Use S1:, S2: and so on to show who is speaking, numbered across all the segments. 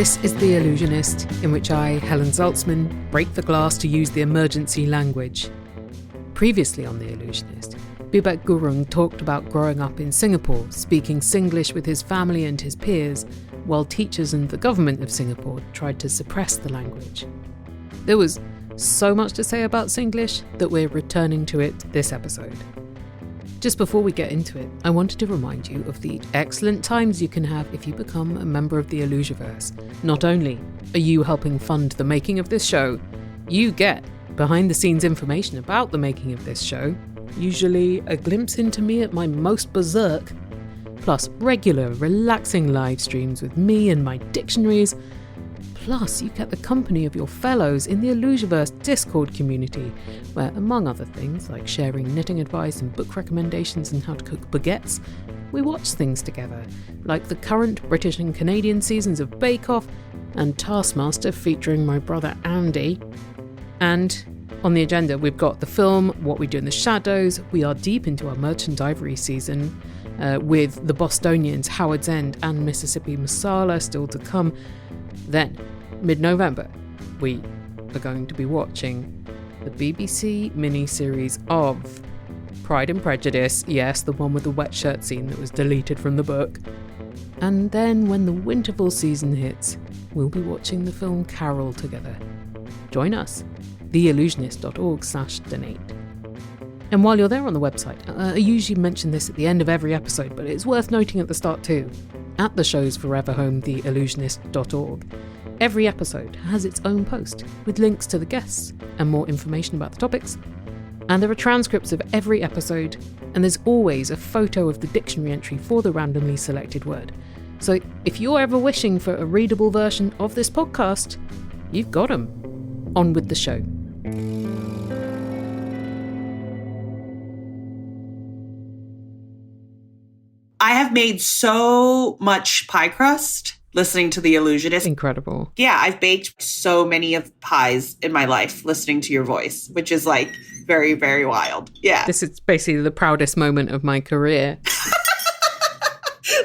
S1: This is The Allusionist, in which I, Helen Zaltzman, break the glass to use the emergency language. Previously on The Allusionist, Bibek Gurung talked about growing up in Singapore, speaking Singlish with his family and his peers, while teachers and the government of Singapore tried to suppress the language. There was so much to say about Singlish that we're returning to it this episode. Just before we get into it, I wanted to remind you of the excellent times you can have if you become a member of the Allusiverse. Not only are you helping fund the making of this show, you get behind-the-scenes information about the making of this show, usually a glimpse into me at my most berserk, plus regular, relaxing live streams with me and my dictionaries. Plus, you get the company of your fellows in the Allusiverse Discord community, where, among other things, like sharing knitting advice and book recommendations and how to cook baguettes, we watch things together, like the current British and Canadian seasons of Bake Off and Taskmaster featuring my brother Andy. And on the agenda, we've got the film What We Do in the Shadows. We are deep into our Merchant Ivory season, with the Bostonians, Howard's End and Mississippi Masala still to come. Then, mid-November, we are going to be watching the BBC mini-series of Pride and Prejudice, yes, the one with the wet shirt scene that was deleted from the book. And then when the Winterval season hits, we'll be watching the film Carol together. Join us, theallusionist.org/donate. And while you're there on the website, I usually mention this at the end of every episode, but it's worth noting at the start too. At the show's forever home, theallusionist.org, every episode has its own post with links to the guests and more information about the topics. And there are transcripts of every episode, and there's always a photo of the dictionary entry for the randomly selected word. So if you're ever wishing for a readable version of this podcast, you've got 'em. On with the show.
S2: I have made so much pie crust listening to The Allusionist.
S1: Incredible.
S2: Yeah, I've baked so many of pies in my life listening to your voice, which is like very, very wild. Yeah.
S1: This is basically the proudest moment of my career.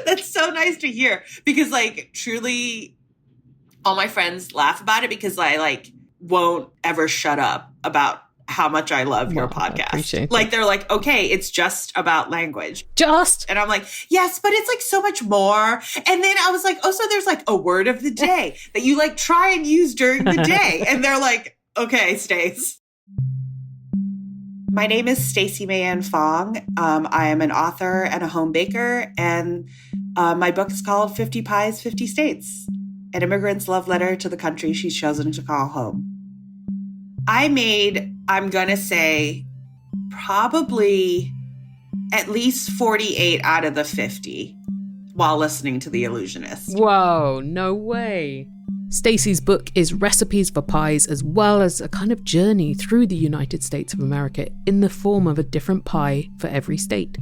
S2: That's so nice to hear because like truly all my friends laugh about it because I like won't ever shut up about how much I love your podcast. Like, they're like, okay, it's just about language.
S1: Just?
S2: And I'm like, yes, but it's like so much more. And then I was like, oh, so there's like a word of the day that you like try and use during the day. And they're like, okay, Stace. My name is Stacey Mei Yan Fong. I am an author and a home baker. And my book is called 50 Pies, 50 States, an immigrant's love letter to the country she's chosen to call home. I made, I'm going to say, probably at least 48 out of the 50 while listening to The Allusionist.
S1: Whoa, no way. Stacey's book is recipes for pies as well as a kind of journey through the United States of America in the form of a different pie for every state.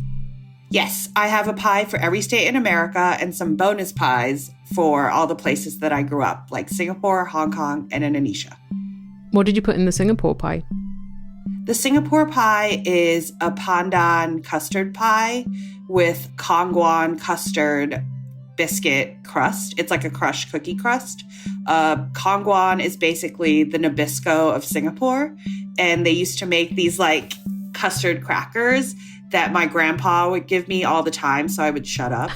S2: Yes, I have a pie for every state in America and some bonus pies for all the places that I grew up, like Singapore, Hong Kong, and Indonesia.
S1: What did you put in the Singapore pie?
S2: The Singapore pie is a pandan custard pie with Kongguan custard biscuit crust. It's like a crushed cookie crust. Kongguan is basically the Nabisco of Singapore. And they used to make these like custard crackers that my grandpa would give me all the time, so I would shut up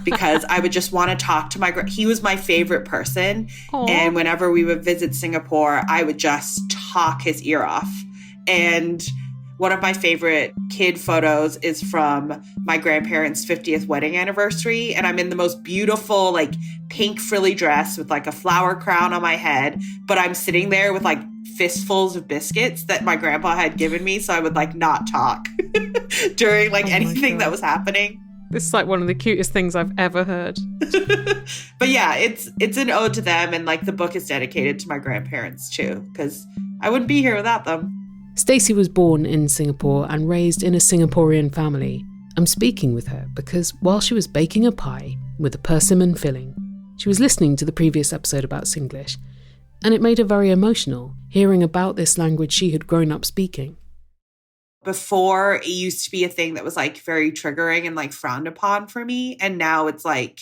S2: because I would just want to talk to he was my favorite person. Aww. And whenever we would visit Singapore, I would just talk his ear off. And one of my favorite kid photos is from my grandparents' 50th wedding anniversary. And I'm in the most beautiful, like pink frilly dress with like a flower crown on my head. But I'm sitting there with like fistfuls of biscuits that my grandpa had given me. So I would like not talk during like anything that was happening.
S1: This is like one of the cutest things I've ever heard.
S2: But yeah, it's an ode to them. And like the book is dedicated to my grandparents too, because I wouldn't be here without them.
S1: Stacey was born in Singapore and raised in a Singaporean family. I'm speaking with her because while she was baking a pie with a persimmon filling, she was listening to the previous episode about Singlish, and it made her very emotional, hearing about this language she had grown up speaking.
S2: Before, it used to be a thing that was like very triggering and like frowned upon for me, and now it's like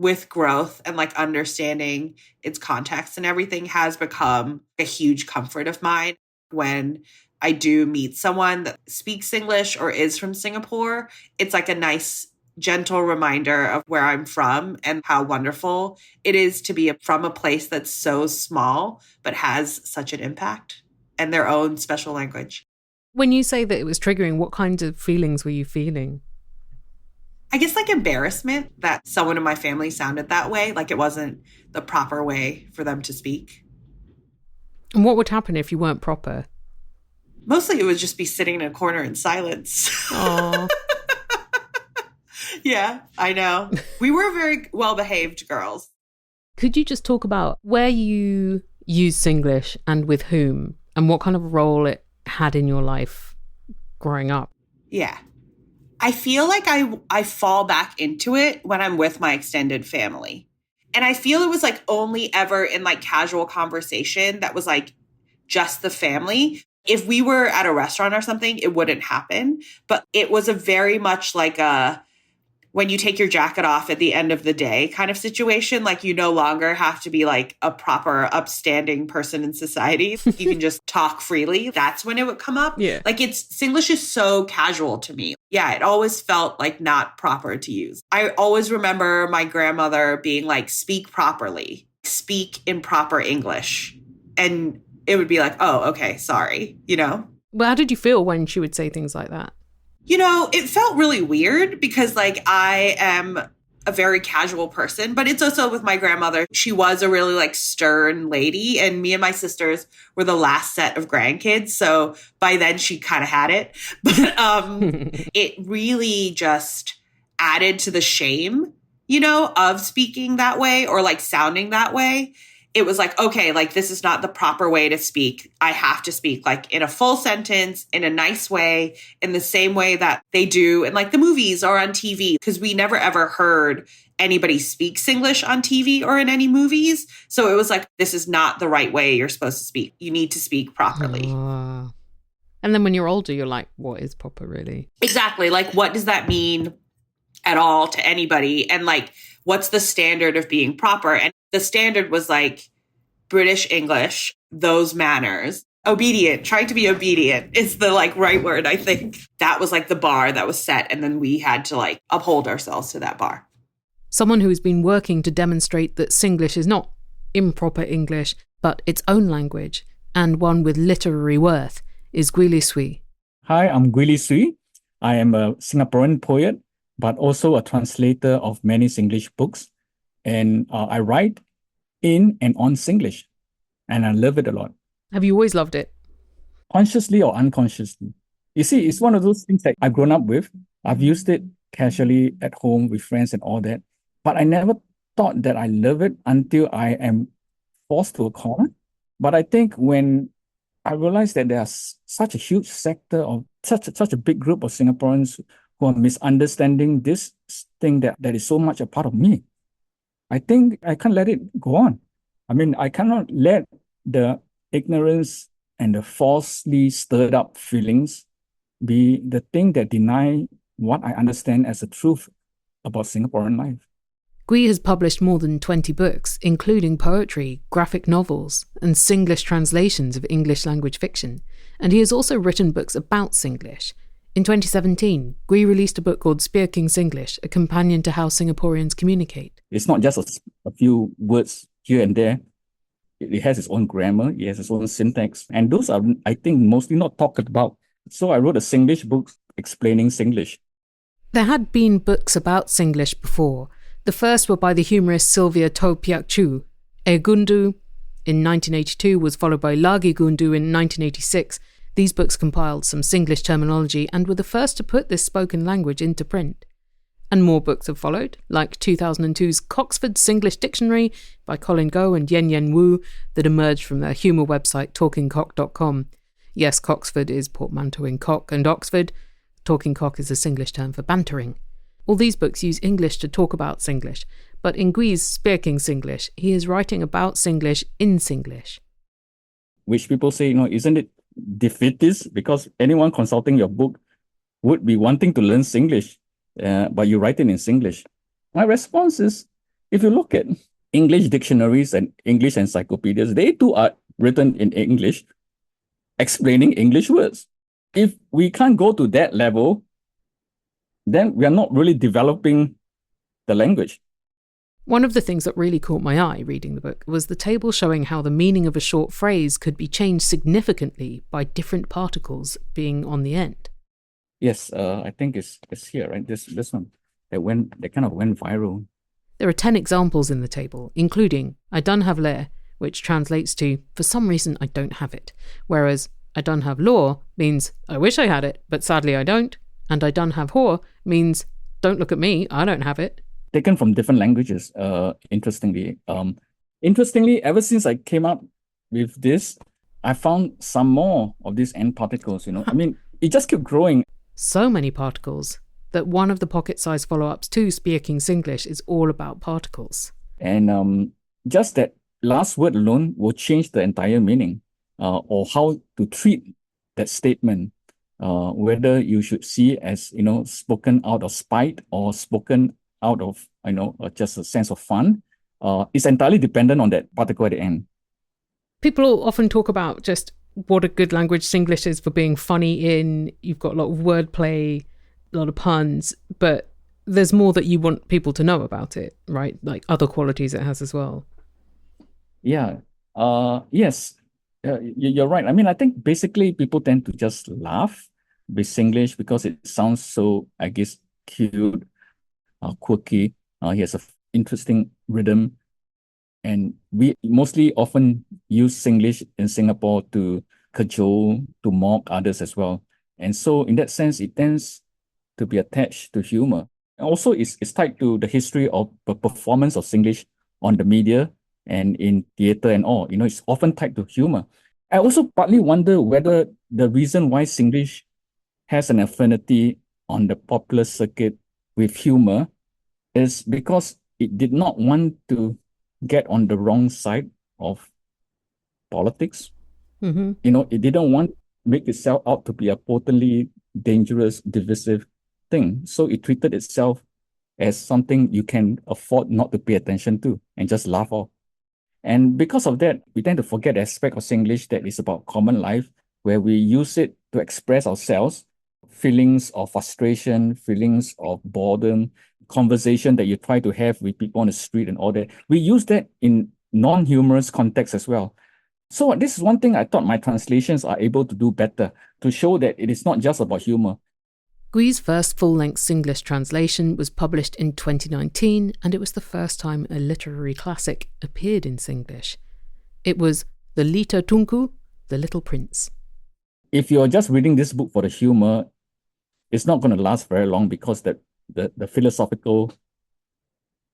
S2: with growth and like understanding its context and everything has become a huge comfort of mine when I do meet someone that speaks English or is from Singapore. It's like a nice, gentle reminder of where I'm from and how wonderful it is to be from a place that's so small but has such an impact and their own special language.
S1: When you say that it was triggering, what kinds of feelings were you feeling?
S2: I guess like embarrassment that someone in my family sounded that way, like it wasn't the proper way for them to speak.
S1: And what would happen if you weren't proper?
S2: Mostly it would just be sitting in a corner in silence.
S1: Aww.
S2: Yeah, I know. We were very well-behaved girls.
S1: Could you just talk about where you use Singlish and with whom, and what kind of role it had in your life growing up?
S2: Yeah. I feel like I fall back into it when I'm with my extended family. And I feel it was like only ever in like casual conversation that was like just the family. If we were at a restaurant or something, it wouldn't happen. But it was a very much like a when you take your jacket off at the end of the day kind of situation. Like you no longer have to be like a proper upstanding person in society. You can just talk freely. That's when it would come up.
S1: Yeah.
S2: Like Singlish is so casual to me. Yeah, it always felt like not proper to use. I always remember my grandmother being like, speak properly, speak in proper English. And it would be like, oh, okay, sorry, you know?
S1: Well, how did you feel when she would say things like that?
S2: You know, it felt really weird because like I am a very casual person, but it's also with my grandmother. She was a really like stern lady and me and my sisters were the last set of grandkids. So by then she kind of had it, but it really just added to the shame, you know, of speaking that way or like sounding that way. It was like, okay, like this is not the proper way to speak. I have to speak like in a full sentence, in a nice way, in the same way that they do in like the movies or on TV. Because we never ever heard anybody speak Singlish on TV or in any movies. So it was like, this is not the right way you're supposed to speak. You need to speak properly.
S1: And then when you're older, you're like, what is proper really?
S2: Exactly. Like, what does that mean at all to anybody? And like, what's the standard of being proper? And the standard was like British English, those manners, obedient, trying to be obedient is the like right word. I think that was like the bar that was set. And then we had to like uphold ourselves to that bar.
S1: Someone who has been working to demonstrate that Singlish is not improper English, but its own language and one with literary worth is Gwee Li Sui.
S3: Hi, I'm Gwee Li Sui. I am a Singaporean poet, but also a translator of many Singlish books. And I write in and on Singlish, and I love it a lot.
S1: Have you always loved it?
S3: Consciously or unconsciously. You see, it's one of those things that I've grown up with. I've used it casually at home with friends and all that. But I never thought that I love it until I am forced to a corner. But I think when I realized that there's such a huge sector of such a big group of Singaporeans who are misunderstanding this thing that is so much a part of me, I think I can't let it go on. I mean, I cannot let the ignorance and the falsely stirred up feelings be the thing that deny what I understand as the truth about Singaporean life.
S1: Gwee has published more than 20 books, including poetry, graphic novels, and Singlish translations of English language fiction. And he has also written books about Singlish. In 2017, Gwee released a book called Spiaking Singlish, a companion to how Singaporeans communicate.
S3: It's not just a few words here and there. It has its own grammar, it has its own syntax. And those are, I think, mostly not talked about. So I wrote a Singlish book explaining Singlish.
S1: There had been books about Singlish before. The first were by the humorist Sylvia To Piak Chu. E Gundu in 1982 was followed by Lagi Gundu in 1986. These books compiled some Singlish terminology and were the first to put this spoken language into print. And more books have followed, like 2002's Coxford Singlish Dictionary by Colin Goh and Yen Yen Wu that emerged from their humour website talkingcock.com. Yes, Coxford is portmanteauing cock and Oxford. Talking cock is a Singlish term for bantering. All these books use English to talk about Singlish, but in Gwee's Spiaking Singlish, he is writing about Singlish in Singlish.
S3: Which people say, isn't it defeatist? Because anyone consulting your book would be wanting to learn Singlish, but you write it in Singlish. My response is, if you look at English dictionaries and English encyclopedias, they too are written in English, explaining English words. If we can't go to that level, then we are not really developing the language.
S1: One of the things that really caught my eye reading the book was the table showing how the meaning of a short phrase could be changed significantly by different particles being on the end.
S3: Yes, I think it's here, right? This one that kind of went viral.
S1: There are 10 examples in the table, including I done have le, which translates to for some reason I don't have it, whereas I done have law means I wish I had it, but sadly I don't, and I done have ho means don't look at me, I don't have it.
S3: Taken from different languages, interestingly. Interestingly, ever since I came up with this, I found some more of these end particles, I mean, it just kept growing.
S1: So many particles that one of the pocket-sized follow-ups to Spiaking Singlish is all about particles.
S3: And just that last word alone will change the entire meaning, or how to treat that statement, whether you should see as, spoken out of spite or spoken out of, just a sense of fun. It's entirely dependent on that particle at the end.
S1: People often talk about just what a good language Singlish is for being funny in. You've got a lot of wordplay, a lot of puns, but there's more that you want people to know about it, right? Like other qualities it has as well.
S3: Yeah. Yes. You're right. I mean, I think basically people tend to just laugh with Singlish because it sounds so, I guess, cute, quirky. He has an interesting rhythm. And we mostly often use Singlish in Singapore to cajole, to mock others as well. And so in that sense, it tends to be attached to humor. And also, it's tied to the history of the performance of Singlish on the media and in theatre and all. It's often tied to humor. I also partly wonder whether the reason why Singlish has an affinity on the popular circuit with humor is because it did not want to get on the wrong side of politics.
S1: Mm-hmm.
S3: It didn't want to make itself out to be a potently dangerous, divisive thing. So it treated itself as something you can afford not to pay attention to and just laugh off. And because of that, we tend to forget the aspect of Singlish that is about common life, where we use it to express ourselves, feelings of frustration, feelings of boredom, conversation that you try to have with people on the street and all that. We use that in non-humorous contexts as well. So this is one thing I thought my translations are able to do better, to show that it is not just about humor.
S1: Gwee's first full-length Singlish translation was published in 2019, and it was the first time a literary classic appeared in Singlish. It was The Lita Tunku, The Little Prince.
S3: If you're just reading this book for the humor, it's not going to last very long because the philosophical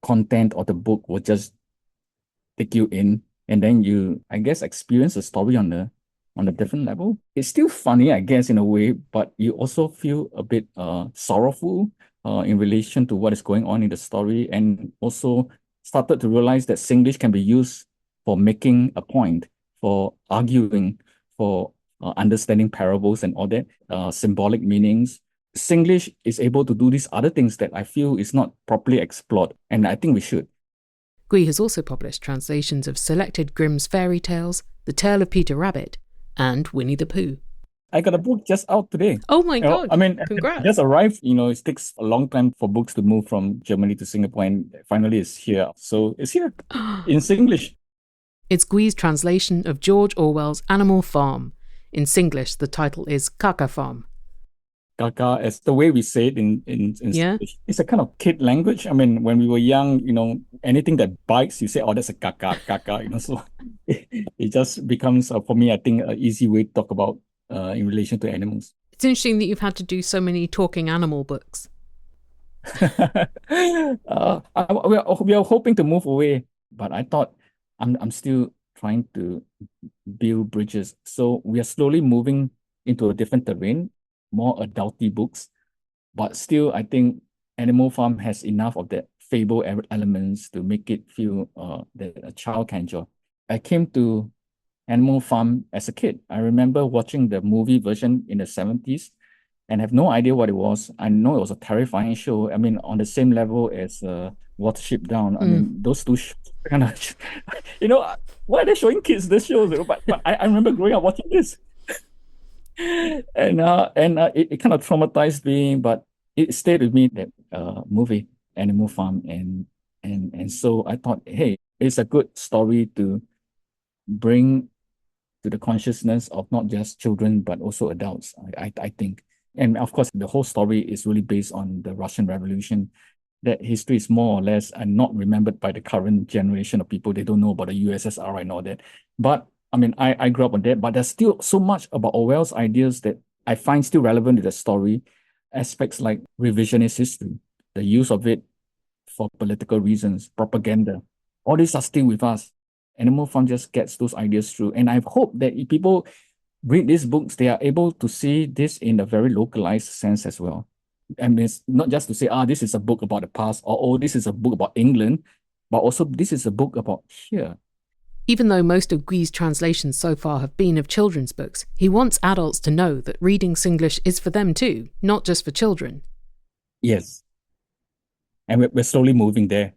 S3: content of the book will just take you in, and then you, I guess, experience the story on a different level. It's still funny, I guess, in a way, but you also feel a bit sorrowful in relation to what is going on in the story, and also started to realize that Singlish can be used for making a point, for arguing, for understanding parables and all that, symbolic meanings. Singlish is able to do these other things that I feel is not properly explored, and I think we should.
S1: Gwee has also published translations of selected Grimm's fairy tales, The Tale of Peter Rabbit, and Winnie the Pooh.
S3: I got a book just out today.
S1: Oh my God.
S3: I mean,
S1: congrats.
S3: It just arrived. It takes a long time for books to move from Germany to Singapore, and finally it's here. So it's here in Singlish.
S1: It's Gwee's translation of George Orwell's Animal Farm. In Singlish, the title is Kaka Farm.
S3: Kaka, as the way we say it in
S1: Yeah.
S3: Singlish. It's a kind of kid language. I mean, when we were young, anything that bites, you say, oh, that's a kaka, so it just becomes, for me, I think, an easy way to talk about in relation to animals.
S1: It's interesting that you've had to do so many talking animal books.
S3: We are hoping to move away, but I thought I'm still trying to build bridges. So we are slowly moving into a different terrain, more adulty books, but still I think Animal Farm has enough of that fable elements to make it feel that a child can enjoy. I came to Animal Farm as a kid. I remember watching the movie version in the 70s, and have no idea what it was. I know it was a terrifying show. I mean, on the same level as Watership Down. I mean, those two shows kind of, you know, why are they showing kids this shows? But I remember growing up watching this, and it kind of traumatized me, but it stayed with me, that movie Animal Farm, and so I thought, hey, it's a good story to bring to the consciousness of not just children but also adults. I think, and of course, the whole story is really based on the Russian Revolution. That history is more or less not remembered by the current generation of people. They don't know about the USSR and all that. But I mean, I grew up on that, but there's still so much about Orwell's ideas that I find still relevant to the story. Aspects like revisionist history, the use of it for political reasons, propaganda. All these are still with us. Animal Farm just gets those ideas through. And I hope that if people read these books, they are able to see this in a very localized sense as well. And it's not just to say, this is a book about the past, or oh, this is a book about England, but also this is a book about here.
S1: Even though most of Gwee's translations so far have been of children's books, he wants adults to know that reading Singlish is for them too, not just for children.
S3: Yes. And we're slowly moving there,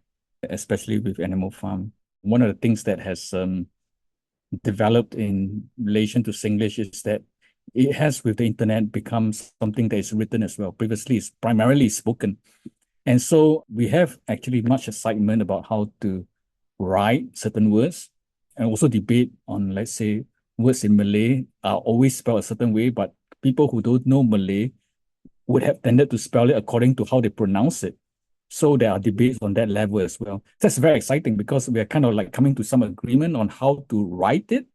S3: especially with Animal Farm. One of the things that has developed in relation to Singlish is that it has, with the internet, become something that is written as well. Previously, it's primarily spoken. And so we have actually much excitement about how to write certain words, and also debate on, let's say, words in Malay are always spelled a certain way, but people who don't know Malay would have tended to spell it according to how they pronounce it. So there are debates on that level as well. That's very exciting because we are kind of like coming to some agreement on how to write it.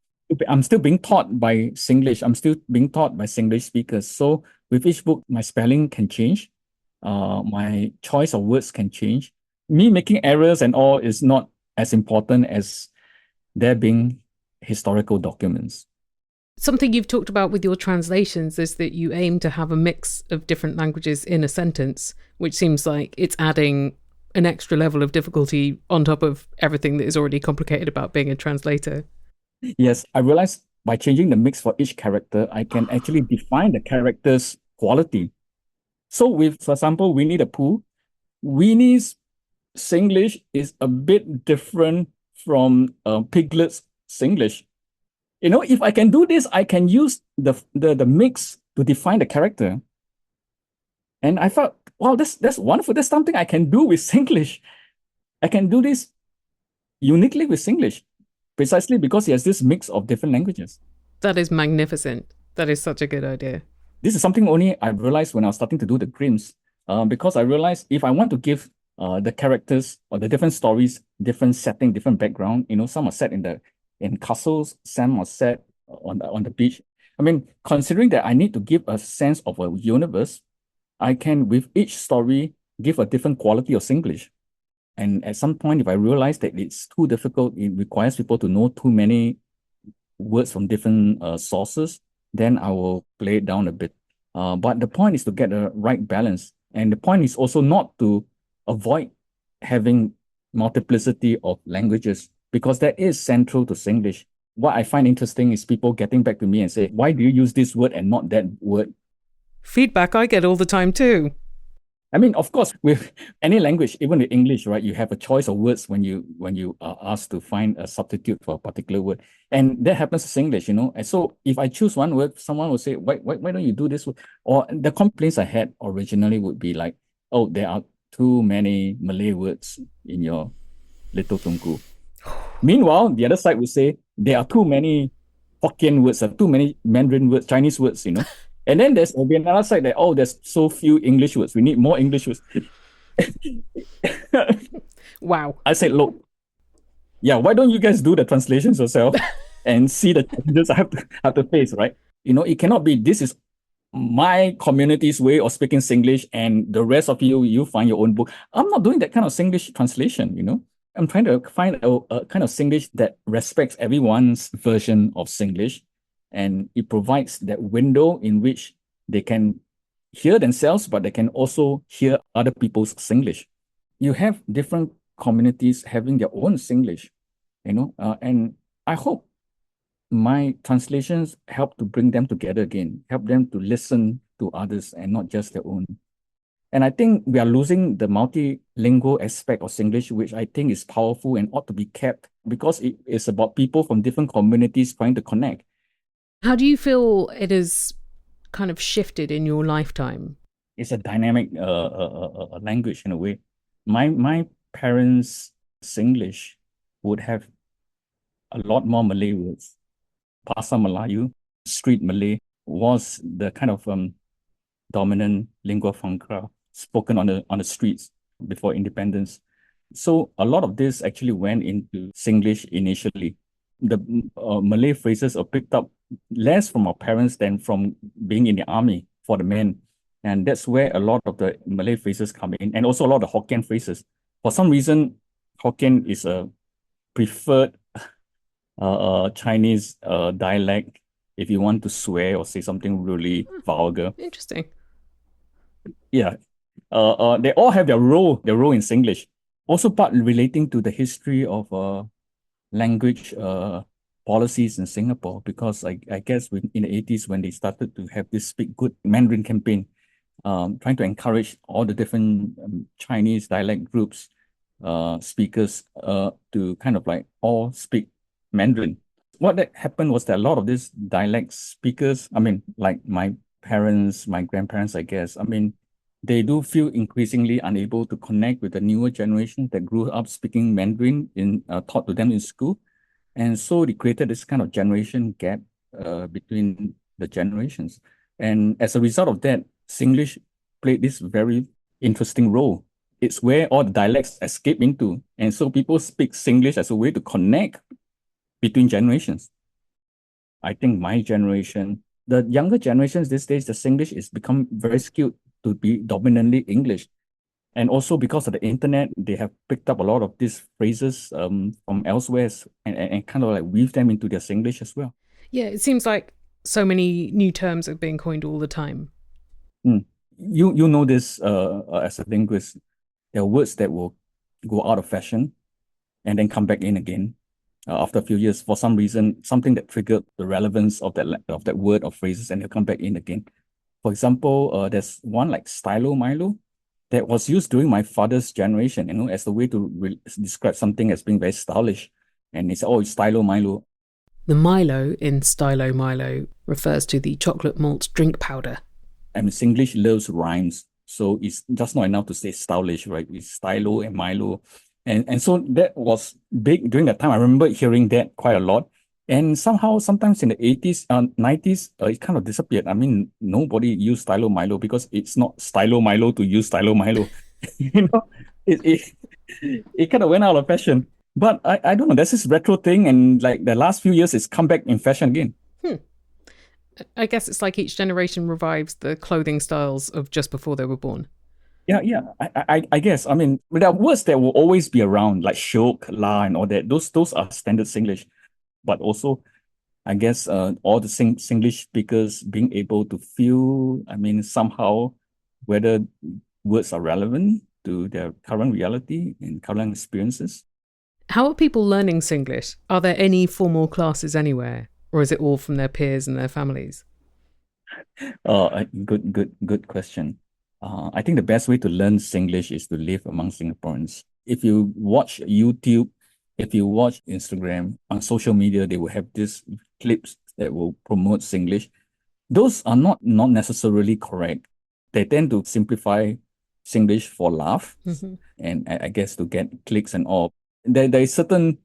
S3: I'm still being taught by Singlish. I'm still being taught by Singlish speakers. So with each book, my spelling can change. My choice of words can change. Me making errors and all is not as important as there being historical documents.
S1: Something you've talked about with your translations is that you aim to have a mix of different languages in a sentence, which seems like it's adding an extra level of difficulty on top of everything that is already complicated about being a translator.
S3: Yes, I realized by changing the mix for each character, I can actually define the character's quality. So with, for example, Winnie the Pooh, Winnie's Singlish is a bit different from Piglet's Singlish. You know, if I can do this, I can use the mix to define the character. And I thought, wow, that's wonderful. That's something I can do with Singlish. I can do this uniquely with Singlish, precisely because it has this mix of different languages.
S1: That is magnificent. That is such a good idea.
S3: This is something only I realized when I was starting to do the Grimms, because I realized if I want to give the characters or the different stories, different setting, different background, you know, some are set in castles, some are set on the beach. I mean, considering that I need to give a sense of a universe, I can, with each story, give a different quality of Singlish. And at some point, if I realize that it's too difficult, it requires people to know too many words from different sources, then I will play it down a bit. But the point is to get the right balance. And the point is also not to avoid having multiplicity of languages, because that is central to Singlish. What I find interesting is people getting back to me and say, why do you use this word and not that word?
S1: Feedback I get all the time too.
S3: I mean, of course, with any language, even with English, right, you have a choice of words when you are asked to find a substitute for a particular word. And that happens to Singlish, you know. And so if I choose one word, someone will say, why don't you do this word? Or the complaints I had originally would be like, oh, there are too many Malay words in your Little Tunku. Meanwhile, the other side would say, there are too many Hokkien words, or too many Mandarin words, Chinese words, you know. And then there'll be another side that, oh, there's so few English words. We need more English words.
S1: Wow.
S3: I said, look, yeah, why don't you guys do the translations yourself and see the challenges I have to face, right? You know, it cannot be, this is my community's way of speaking Singlish and the rest of you find your own book. I'm not doing that kind of Singlish translation, you know. I'm trying to find a kind of Singlish that respects everyone's version of Singlish. And it provides that window in which they can hear themselves, but they can also hear other people's Singlish. You have different communities having their own Singlish, you know, and I hope my translations help to bring them together again, help them to listen to others and not just their own. And I think we are losing the multilingual aspect of Singlish, which I think is powerful and ought to be kept because it is about people from different communities trying to connect.
S1: How do you feel it has kind of shifted in your lifetime?
S3: It's a dynamic language in a way. My parents' Singlish would have a lot more Malay words. Bahasa Melayu, street Malay was the kind of dominant lingua franca spoken on the streets before independence. So a lot of this actually went into Singlish initially. The Malay phrases are picked up less from our parents than from being in the army for the men. And that's where a lot of the Malay phrases come in, and also a lot of Hokkien phrases. For some reason, Hokkien is a preferred Chinese dialect if you want to swear or say something really vulgar.
S1: Interesting.
S3: Yeah. They all have their role in Singlish. Also part relating to the history of language policies in Singapore, because I guess in the 80s when they started to have this Speak Good Mandarin campaign, trying to encourage all the different Chinese dialect groups, speakers to kind of like all speak Mandarin. What that happened was that a lot of these dialect speakers, I mean, like my parents, my grandparents, I guess, I mean, they do feel increasingly unable to connect with the newer generation that grew up speaking Mandarin taught to them in school. And so they created this kind of generation gap between the generations. And as a result of that, Singlish played this very interesting role. It's where all the dialects escape into. And so people speak Singlish as a way to connect between generations. I think my generation, the younger generations these days, the Singlish is become very skewed to be dominantly English. And also because of the internet, they have picked up a lot of these phrases from elsewhere and kind of like weave them into their Singlish as well.
S1: Yeah, it seems like so many new terms are being coined all the time.
S3: You know this as a linguist, there are words that will go out of fashion and then come back in again after a few years for some reason, something that triggered the relevance of that word or phrases, and they'll come back in again. For example, there's one like stylo Milo that was used during my father's generation, as a way to describe something as being very stylish. And it's, oh, it's stylo Milo.
S1: The Milo in stylo Milo refers to the chocolate malt drink powder.
S3: I mean, Singlish loves rhymes. So it's just not enough to say stylish, right? It's stylo and Milo. And so that was big during that time. I remember hearing that quite a lot. And somehow, sometimes in the 80s, 90s, it kind of disappeared. I mean, nobody used stylo Milo because it's not stylo Milo to use stylo Milo. It kind of went out of fashion. But I don't know, there's this retro thing, and like the last few years, it's come back in fashion again.
S1: I guess it's like each generation revives the clothing styles of just before they were born.
S3: Yeah. I guess. I mean, there are words that will always be around, like shok, la, and all that. Those are standard Singlish. But also, I guess all the Singlish speakers being able to feel, I mean, somehow, whether words are relevant to their current reality and current experiences.
S1: How are people learning Singlish? Are there any formal classes anywhere? Or is it all from their peers and their families?
S3: Good question. I think the best way to learn Singlish is to live among Singaporeans. If you watch YouTube, if you watch Instagram, on social media, they will have these clips that will promote Singlish. Those are not necessarily correct. They tend to simplify Singlish for laugh, and I guess to get clicks and all. There is certain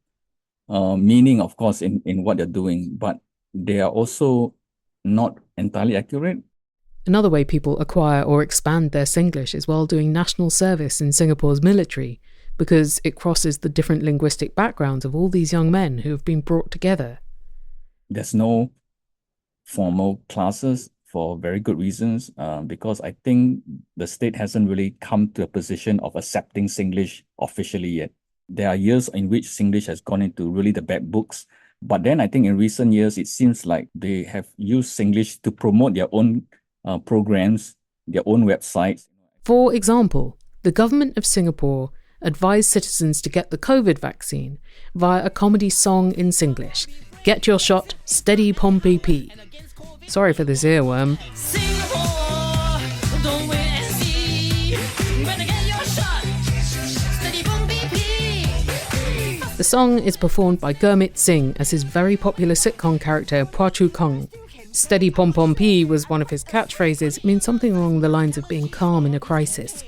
S3: meaning, of course, in what they're doing, but they are also not entirely accurate.
S1: Another way people acquire or expand their Singlish is while doing national service in Singapore's military, because it crosses the different linguistic backgrounds of all these young men who have been brought together.
S3: There's no formal classes for very good reasons, because I think the state hasn't really come to a position of accepting Singlish officially yet. There are years in which Singlish has gone into really the bad books. But then I think in recent years, it seems like they have used Singlish to promote their own programs, their own websites.
S1: For example, the government of Singapore advised citizens to get the COVID vaccine via a comedy song in Singlish. Get your shot, steady Pompey P. Sorry for this earworm.
S4: Singapore.
S1: The song is performed by Gurmit Singh as his very popular sitcom character Phua Chu Kong. Steady pom pom pee was one of his catchphrases. It means something along the lines of being calm in a crisis.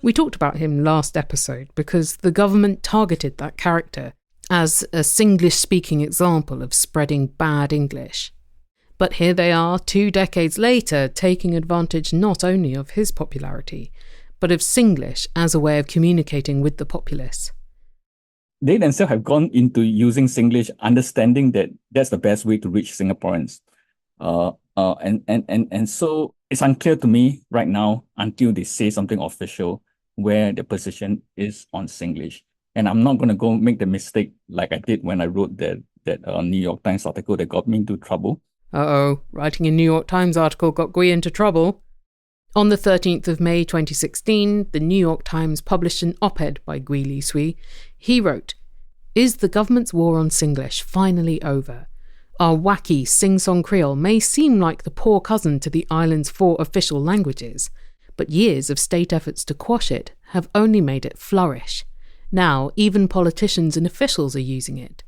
S1: We talked about him last episode because the government targeted that character as a Singlish-speaking example of spreading bad English. But here they are, 2 decades later, taking advantage not only of his popularity, but of Singlish as a way of communicating with the populace.
S3: They themselves have gone into using Singlish, understanding that that's the best way to reach Singaporeans. And so it's unclear to me right now until they say something official where the position is on Singlish. And I'm not going to go make the mistake like I did when I wrote that New York Times article that got me into trouble.
S1: Uh-oh, writing a New York Times article got Gwee into trouble. On the 13th of May 2016, the New York Times published an op-ed by Gwee Li Sui. He wrote, "Is the government's war on Singlish finally over? Our wacky sing-song Creole may seem like the poor cousin to the island's 4 official languages, but years of state efforts to quash it have only made it flourish. Now, even politicians and officials are using it."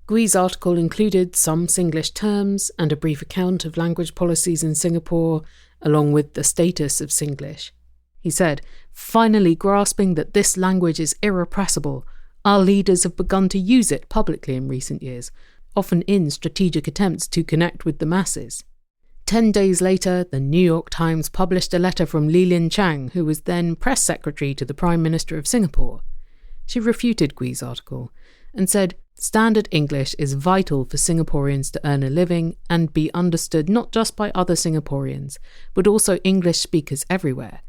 S1: Gwee's article included some Singlish terms and a brief account of language policies in Singapore, along with the status of Singlish. He said, "Finally grasping that this language is irrepressible, our leaders have begun to use it publicly in recent years, often in strategic attempts to connect with the masses." 10 days later, the New York Times published a letter from Lilian Chang, who was then press secretary to the Prime Minister of Singapore. She refuted Gwee's article and said, "Standard English is vital for Singaporeans to earn a living and be understood not just by other Singaporeans, but also English speakers everywhere.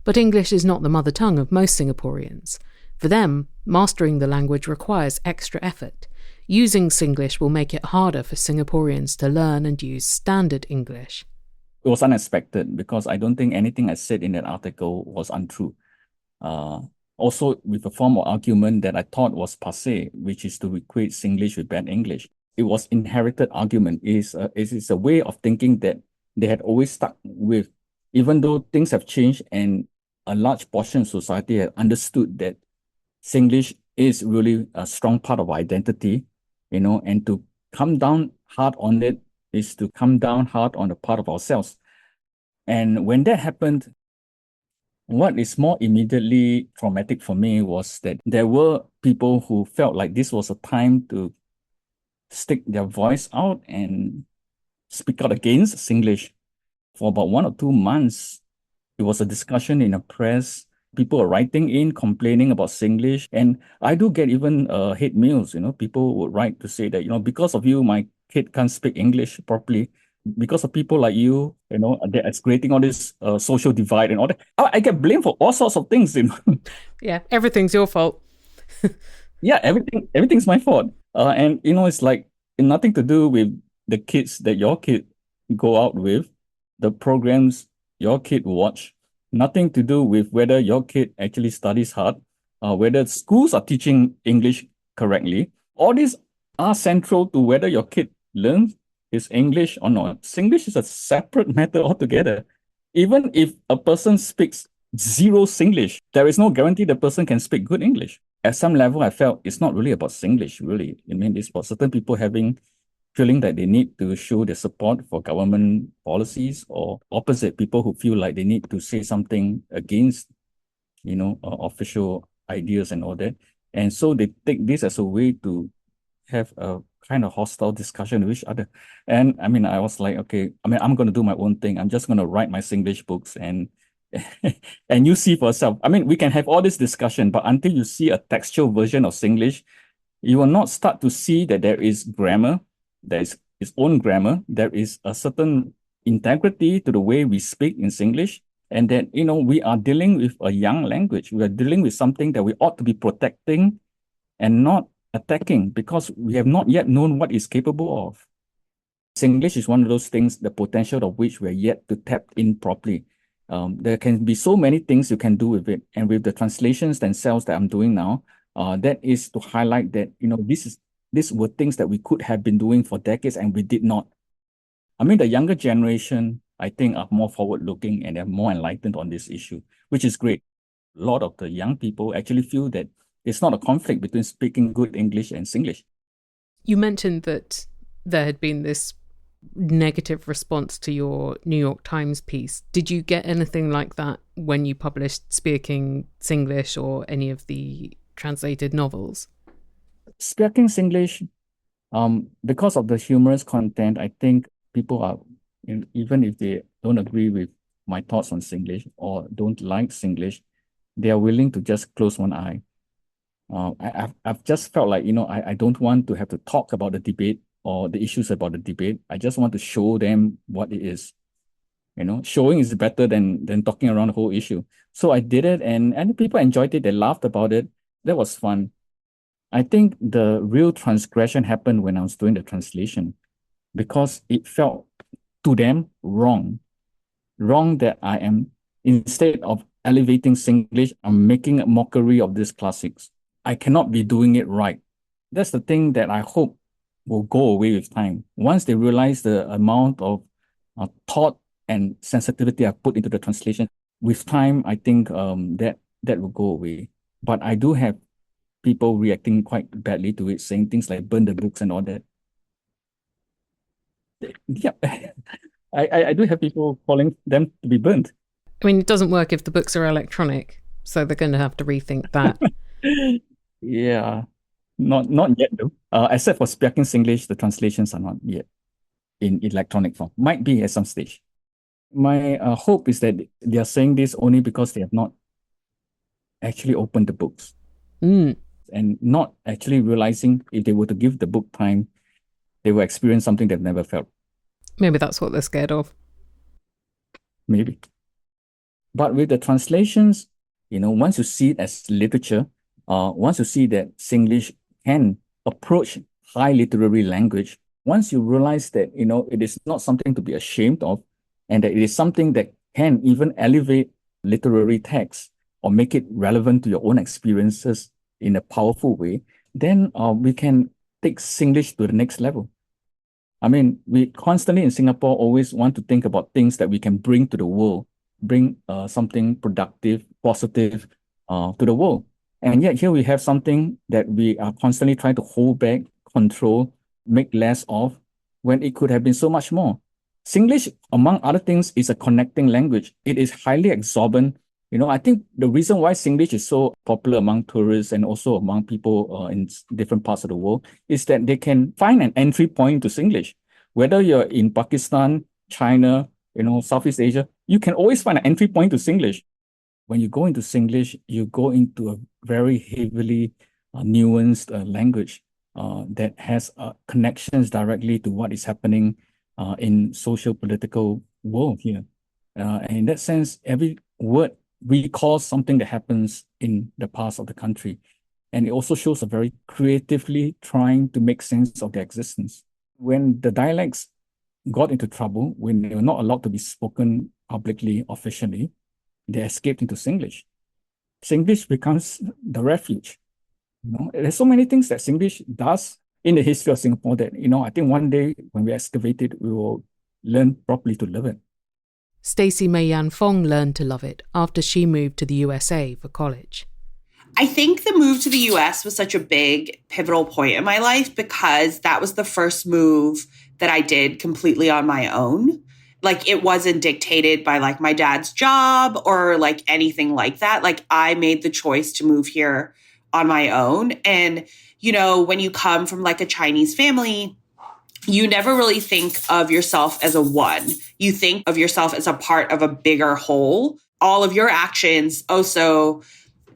S1: But English is not the mother tongue of most Singaporeans. For them, mastering the language requires extra effort. Using Singlish will make it harder for Singaporeans to learn and use standard English."
S3: It was unexpected because I don't think anything I said in that article was untrue. Also, with a form of argument that I thought was passé, which is to equate Singlish with bad English. It was inherited argument. It is a way of thinking that they had always stuck with, even though things have changed and a large portion of society had understood that Singlish is really a strong part of our identity, and to come down hard on it is to come down hard on a part of ourselves. And when that happened, what is more immediately traumatic for me was that there were people who felt like this was a time to stick their voice out and speak out against Singlish. For about 1 or 2 months, it was a discussion in the press. People are writing in, complaining about Singlish. And I do get even hate mails, people would write to say that, because of you, my kid can't speak English properly. Because of people like you, that's creating all this social divide and all that. I get blamed for all sorts of things,
S1: Yeah, everything's your fault.
S3: Yeah, everything's my fault. And, it's like nothing to do with the kids that your kid go out with, the programs your kid watch, nothing to do with whether your kid actually studies hard, whether schools are teaching English correctly. All these are central to whether your kid learns his English or not. Singlish is a separate matter altogether. Even if a person speaks zero Singlish, there is no guarantee the person can speak good English. At some level, I felt it's not really about Singlish, really. I mean, it's about certain people feeling that they need to show their support for government policies, or opposite, people who feel like they need to say something against, official ideas and all that. And so they take this as a way to have a kind of hostile discussion with each other. And I mean, I was like, okay, I'm going to do my own thing. I'm just going to write my Singlish books and and you see for yourself. I mean, we can have all this discussion, but until you see a textual version of Singlish, you will not start to see that there is grammar, there is its own grammar, there is a certain integrity to the way we speak in Singlish, and that, we are dealing with a young language. We are dealing with something that we ought to be protecting and not attacking, because we have not yet known what it's capable of. Singlish is one of those things, the potential of which we're yet to tap in properly. There can be so many things you can do with it. And with the translations themselves that I'm doing now, that is to highlight that, these were things that we could have been doing for decades and we did not. I mean, the younger generation, I think, are more forward-looking and they're more enlightened on this issue, which is great. A lot of the young people actually feel that It's not a conflict between speaking good English and Singlish.
S1: You mentioned that there had been this negative response to your New York Times piece. Did you get anything like that when you published Spiaking Singlish or any of the translated novels?
S3: Spiaking Singlish, because of the humorous content, I think people are, even if they don't agree with my thoughts on Singlish or don't like Singlish, they are willing to just close one eye. I've just felt like, I don't want to have to talk about the debate or the issues about the debate. I just want to show them what it is. Showing is better than talking around the whole issue. So I did it, and people enjoyed it. They laughed about it. That was fun. I think the real transgression happened when I was doing the translation, because it felt to them wrong. Wrong that I am, instead of elevating Singlish, I'm making a mockery of these classics. I cannot be doing it right. That's the thing that I hope will go away with time. Once they realize the amount of thought and sensitivity I put into the translation, with time, I think that will go away. But I do have people reacting quite badly to it, saying things like burn the books and all that. Yeah, I do have people calling them to be burnt.
S1: I mean, it doesn't work if the books are electronic, so they're going to have to rethink that.
S3: Yeah, not yet though. Except for Spiaking Singlish, the translations are not yet in electronic form. Might be at some stage. My hope is that they are saying this only because they have not actually opened the books and not actually realizing if they were to give the book time, they will experience something they've never felt.
S1: Maybe that's what they're scared of.
S3: Maybe. But with the translations, once you see it as literature, once you see that Singlish can approach high literary language, once you realize that, it is not something to be ashamed of, and that it is something that can even elevate literary text or make it relevant to your own experiences in a powerful way, then we can take Singlish to the next level. I mean, we constantly in Singapore always want to think about things that we can bring to the world, bring something productive, positive to the world. And yet here we have something that we are constantly trying to hold back, control, make less of, when it could have been so much more. Singlish, among other things, is a connecting language. It is highly absorbent. I think the reason why Singlish is so popular among tourists and also among people in different parts of the world is that they can find an entry point to Singlish. Whether you're in Pakistan, China, Southeast Asia, you can always find an entry point to Singlish. When you go into Singlish, you go into a very heavily nuanced language that has connections directly to what is happening in social political world here. And in that sense, every word recalls something that happens in the past of the country. And it also shows a very creatively trying to make sense of their existence. When the dialects got into trouble, when they were not allowed to be spoken publicly, officially, they escaped into Singlish. Singlish becomes the refuge. There's so many things that Singlish does in the history of Singapore that, I think one day when we excavate it, we will learn properly to live it.
S1: Stacey Mei Yan Fong learned to love it after she moved to the USA for college.
S2: I think the move to the US was such a big pivotal point in my life because that was the first move that I did completely on my own. Like, it wasn't dictated by like my dad's job or like anything like that. Like, I made the choice to move here on my own. And, when you come from like a Chinese family, you never really think of yourself as a one. You think of yourself as a part of a bigger whole. All of your actions also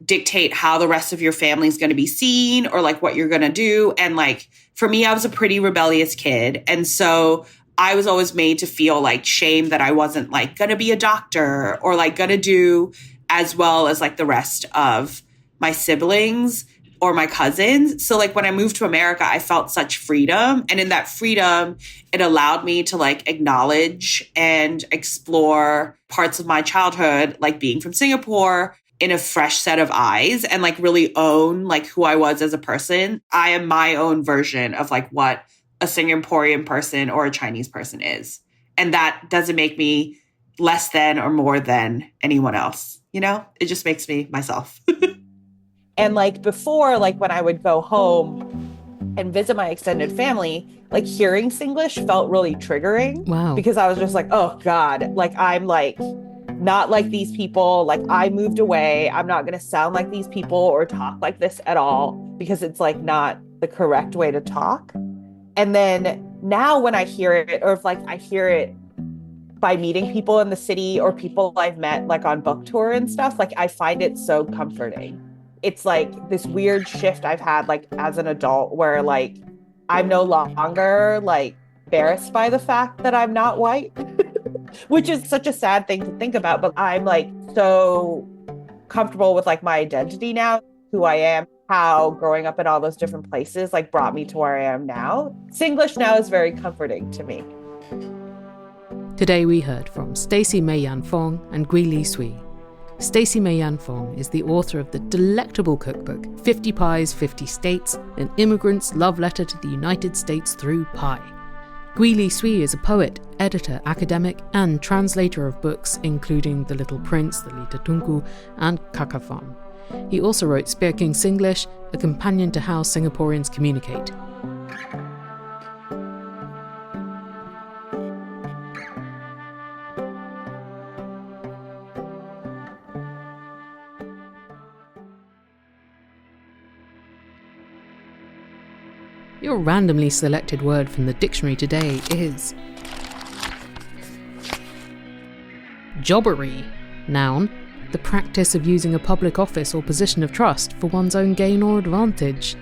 S2: dictate how the rest of your family is going to be seen or like what you're going to do. And like, for me, I was a pretty rebellious kid. And so I was always made to feel like shame that I wasn't like going to be a doctor or like going to do as well as like the rest of my siblings or my cousins. So like when I moved to America, I felt such freedom. And in that freedom, it allowed me to like acknowledge and explore parts of my childhood, like being from Singapore, in a fresh set of eyes and like really own like who I was as a person. I am my own version of like what a Singaporean person or a Chinese person is. And that doesn't make me less than or more than anyone else. It just makes me myself.
S4: And like before, like when I would go home and visit my extended family, like hearing Singlish felt really triggering.
S1: Wow.
S4: Because I was just like, oh God, like I'm like not like these people. Like I moved away. I'm not going to sound like these people or talk like this at all, because it's like not the correct way to talk. And then now when I hear it, or if like I hear it by meeting people in the city or people I've met like on book tour and stuff, like I find it so comforting. It's like this weird shift I've had like as an adult where like I'm no longer like embarrassed by the fact that I'm not white, which is such a sad thing to think about, but I'm like so comfortable with like my identity now, who I am, how growing up in all those different places like brought me to where I am now. Singlish now is very comforting to me.
S1: Today we heard from Stacey Mei Yan Fong and Gwee Li Sui. Stacey Mei Yan Fong is the author of the delectable cookbook 50 Pies, 50 States, An Immigrant's Love Letter to the United States Through Pie. Gwee Li Sui is a poet, editor, academic, and translator of books including The Little Prince, The Lita Tunku, and Kakafam. He also wrote Spiaking Singlish, a companion to How Singaporeans Communicate. Your randomly selected word from the dictionary today is jobbery. Noun, the practice of using a public office or position of trust for one's own gain or advantage.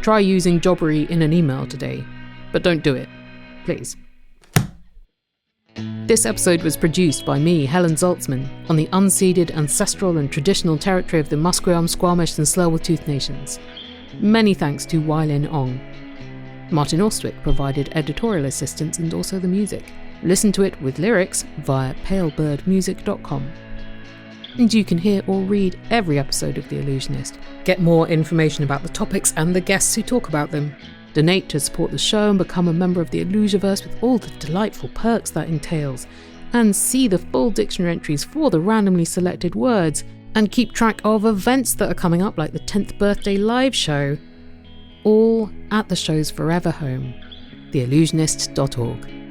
S1: Try using jobbery in an email today, but don't do it, please. This episode was produced by me, Helen Zaltzman, on the unceded, ancestral and traditional territory of the Musqueam, Squamish and Tsleil-Waututh nations. Many thanks to Wylin Ong. Martin Austwick provided editorial assistance and also the music. Listen to it with lyrics via palebirdmusic.com. And you can hear or read every episode of The Allusionist. Get more information about the topics and the guests who talk about them. Donate to support the show and become a member of the Allusiverse with all the delightful perks that entails. And see the full dictionary entries for the randomly selected words. And keep track of events that are coming up, like the 10th birthday live show, all at the show's forever home, theallusionist.org.